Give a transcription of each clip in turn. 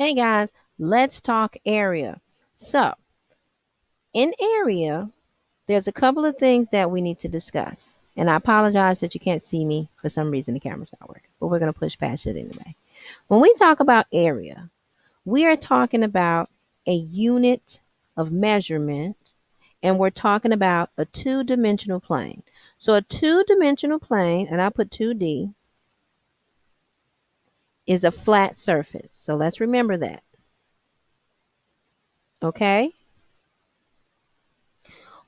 Okay, guys, let's talk area. So, in area, there's a couple of things that we need to discuss. And I apologize that you can't see me. For some reason, the camera's not working, but we're going to push past it anyway. When we talk about area, we are talking about a unit of measurement, and we're talking about a two-dimensional plane. So a two-dimensional plane, and I put 2D, is a flat surface. So let's remember that. Okay?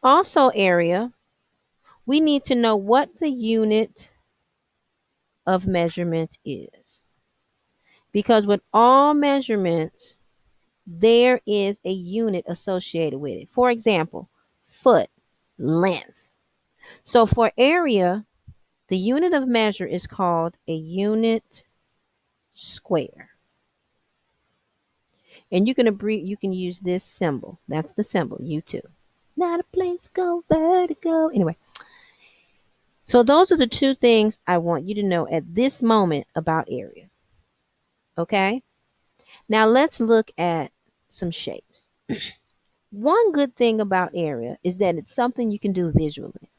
Also, area, we need to know what the unit of measurement is. Because with all measurements, there is a unit associated with it. For example, foot, length. So for area, the unit of measure is called a unit square. And you can use this symbol. That's the symbol, U2. Not a place go vertigo. Anyway, so those are the two things I want you to know at this moment about area. Okay? Now let's look at some shapes. One good thing about area is that it's something you can do visually.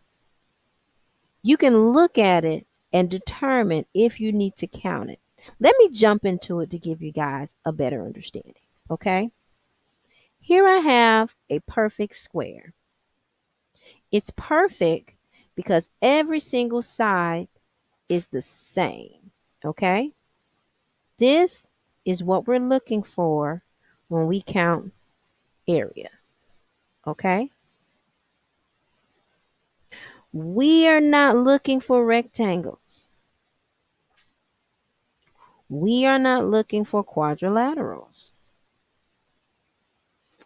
You can look at it and determine if you need to count it. Let me jump into it to give you guys a better understanding. Okay? Here I have a perfect square. It's perfect because every single side is the same. Okay? This is what we're looking for when we count area. Okay? We are not looking for rectangles. We are not looking for quadrilaterals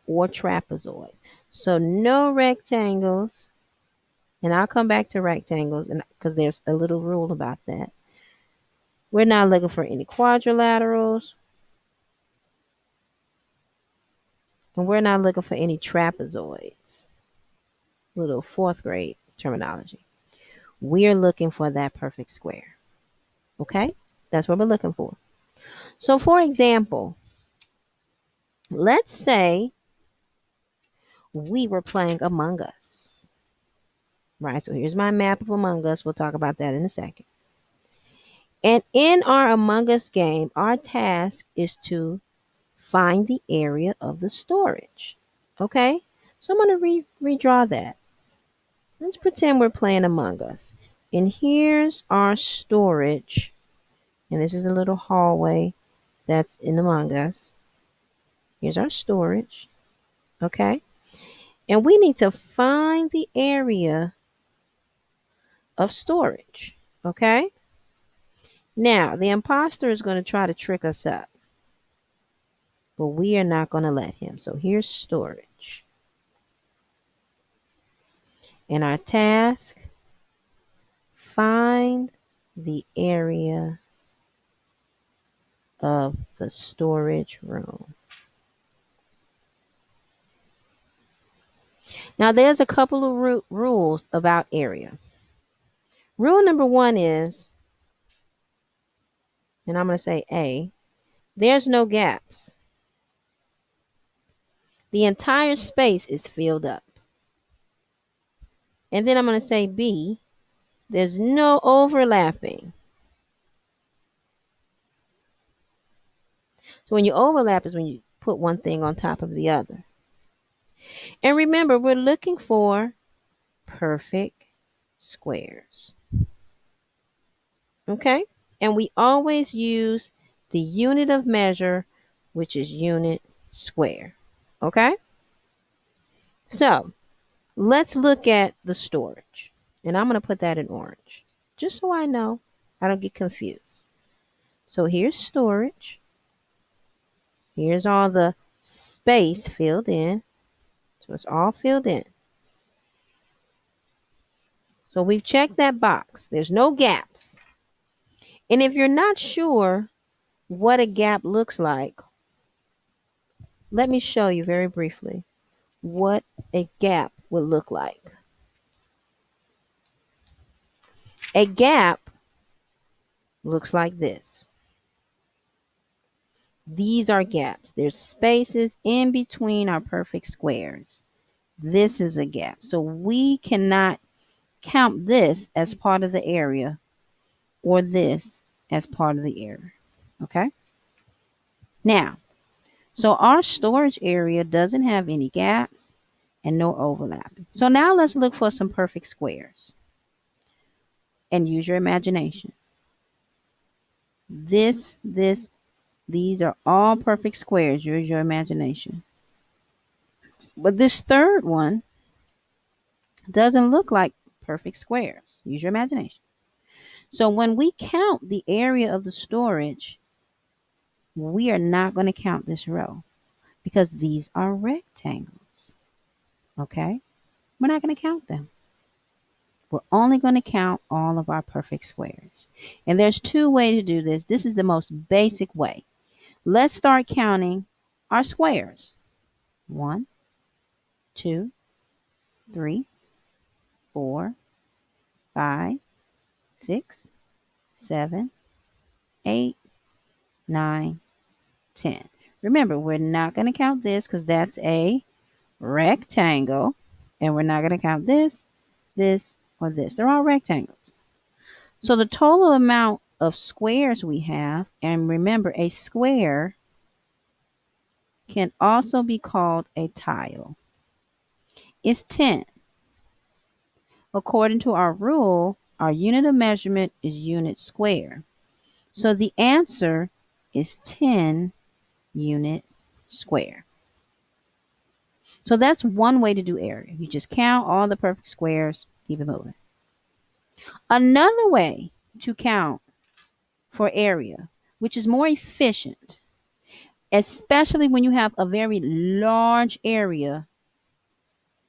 or trapezoid. So no rectangles. And I'll come back to rectangles and because there's a little rule about that. We're not looking for any quadrilaterals. And we're not looking for any trapezoids. Little fourth grade terminology. We're looking for that perfect square. Okay? That's what we're looking for. So for example, let's say we were playing Among Us. Right? So here's my map of Among Us. We'll talk about that in a second. And in our Among Us game, our task is to find the area of the storage. Okay? So I'm going to redraw that. Let's pretend we're playing Among Us. And here's our storage. And this is a little hallway that's in Among Us. Here's our storage. Okay? And we need to find the area of storage. Okay? Now, the imposter is going to try to trick us up. But we are not going to let him. So here's storage. And our task, find the area of the storage room. Now there's a couple of rules about area. Rule number 1 is, and I'm going to say A, there's no gaps. The entire space is filled up. And then I'm going to say B, there's no overlapping. So when you overlap is when you put one thing on top of the other. And remember, we're looking for perfect squares. Okay? And we always use the unit of measure, which is unit square. Okay? So, let's look at the storage. And I'm going to put that in orange, just so I know I don't get confused. So here's storage. Here's all the space filled in. So it's all filled in. So we've checked that box. There's no gaps. And if you're not sure what a gap looks like, let me show you very briefly what a gap would look like. A gap looks like this. These are gaps. There's spaces in between our perfect squares. This is a gap. So we cannot count this as part of the area or this as part of the area. Okay? Now, so our storage area doesn't have any gaps and no overlapping. So now let's look for some perfect squares and use your imagination. These are all perfect squares. Use your imagination. But this third one doesn't look like perfect squares. Use your imagination. So when we count the area of the storage, we are not going to count this row because these are rectangles. Okay? We're not going to count them. We're only going to count all of our perfect squares. And there's two ways to do this. This is the most basic way. Let's start counting our squares. 1, 2, 3, 4, 5, 6, 7, 8, 9, 10. Remember, we're not going to count this because that's a rectangle. And we're not going to count this, this, or this. They're all rectangles. So the total amount of squares we have, and remember, a square can also be called a tile, is 10. According to our rule, our unit of measurement is unit square. So the answer is 10 unit square. So that's one way to do area. You just count all the perfect squares, keep it moving. Another way to count for area, which is more efficient, especially when you have a very large area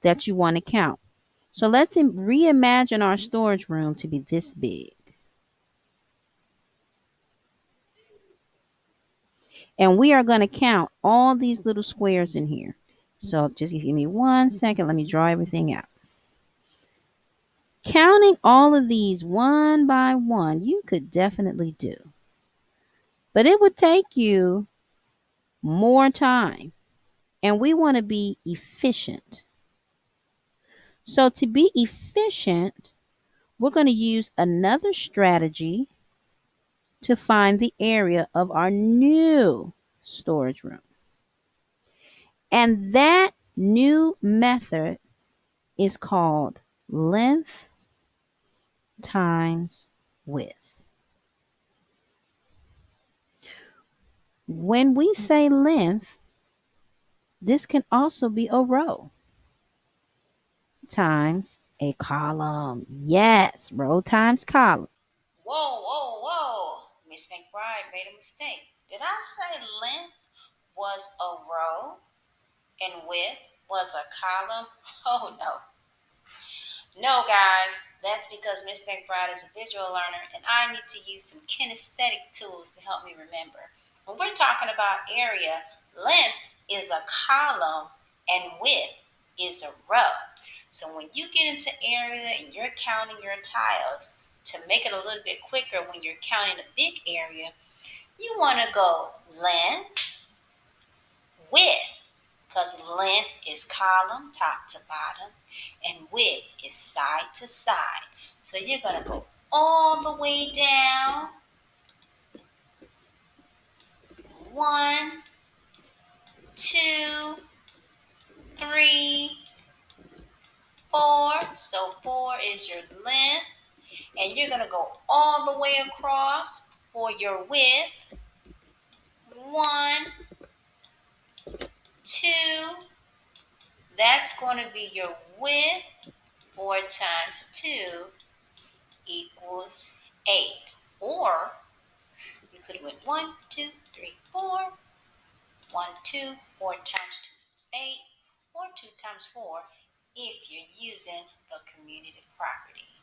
that you want to count. So let's reimagine our storage room to be this big. And we are going to count all these little squares in here. So just give me 1 second. Let me draw everything out. Counting all of these one by one, you could definitely do. But it would take you more time. And we want to be efficient. So to be efficient, we're going to use another strategy to find the area of our new storage room. And that new method is called length times width. When we say length, this can also be a row times a column. Yes, row times column. Whoa, whoa, whoa. Miss McBride made a mistake. Did I say length was a row and width was a column? Oh, no. No, guys, that's because Miss McBride is a visual learner and I need to use some kinesthetic tools to help me remember. When we're talking about area, length is a column and width is a row. So when you get into area and you're counting your tiles, to make it a little bit quicker when you're counting a big area, you want to go length, width, because length is column top to bottom and width is side to side. So you're going to go all the way down. 1, 2, 3, 4. So 4 is your length. And you're going to go all the way across for your width. 1, 2. That's going to be your width. 4 times 2 equals 8. Or you could have went 1, 2, 3, 4. 1, 2, 4 times 2 equals 8. Or 2 times 4 if you're using the commutative property.